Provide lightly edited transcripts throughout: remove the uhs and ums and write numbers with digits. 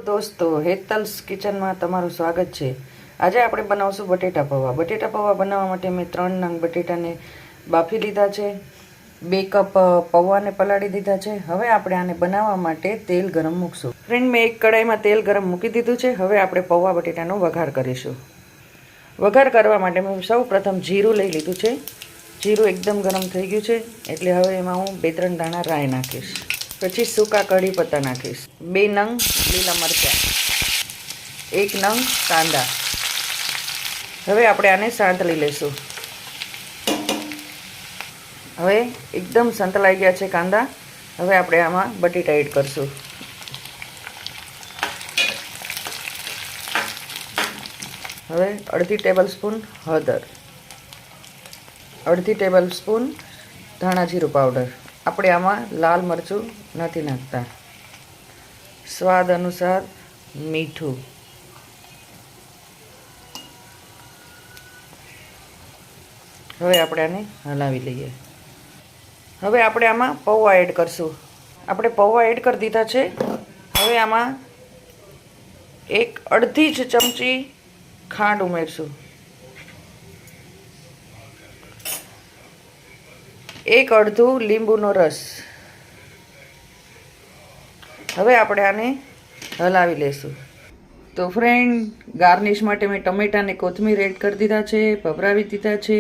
દોસ્તો, હેતલ્સ કિચનમાં તમારું સ્વાગત છે। આજે આપણે બનાવશું બટેટા પૌવા। બટેટા પૌવા બનાવવા માટે મેં 3 નંગ બટેટાને બાફી લીધા છે, 2 કપ પૌવાને પલાળી દીધા છે। હવે આપણે આને બનાવવા માટે તેલ ગરમ મૂકશું। ફ્રેન્ડ, મેં એક કડાઈમાં તેલ ગરમ મૂકી દીધું છે। હવે આપણે પૌવા બટેટાનો વઘાર કરીશું। વઘાર કરવા માટે મેં સૌ પ્રથમ જીરું લઈ લીધું છે। જીરું એકદમ ગરમ થઈ ગયું છે એટલે હવે એમાં હું 2-3 દાણા રાઈ નાખીશ। પછી સૂકા કઢી પત્તા નાખીશ, 2 નંગ લીલા મરચાં, 1 નંગ કાંદા। હવે આપણે આને સાંતળી લઈશું। હવે એકદમ સંતળાઈ ગયા છે કાંદા। હવે આપણે આમાં બટેટા એડ કરશું। હવે અડધી ટેબલ સ્પૂન હળદર, અડધી ટેબલ સ્પૂન ધાણા જીરું પાવડર। આપણે આમાં લાલ મરચું નથી નાખતા। સ્વાદ અનુસાર મીઠું। હવે આપણે આને હલાવી લઈએ। હવે આપણે આમાં પૌવા એડ કરશું। આપણે પૌવા એડ કરી દીધા છે। હવે આમાં અડધી જ ચમચી ખાંડ ઉમેરશું, 1 અડધું લીંબુનો રસ। હવે આપણે આને હલાવી લેશું। તો ફ્રેન્ડ, ગાર્નિશ માટે મેં ટમેટા અને કોથમીર એડ કરી દીધા છે, ભભરાવી દીધા છે।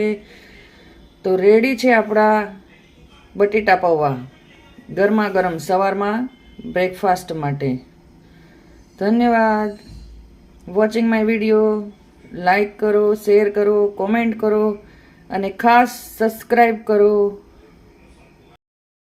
તો રેડી છે આપણા બટેટા પૌવા, ગરમા ગરમ સવારમાં બ્રેકફાસ્ટ માટે। ધન્યવાદ વોચિંગ માય વિડીયો। લાઈક કરો, શેર કરો, કોમેન્ટ કરો અને ખાસ સબસ્ક્રાઈબ કરો।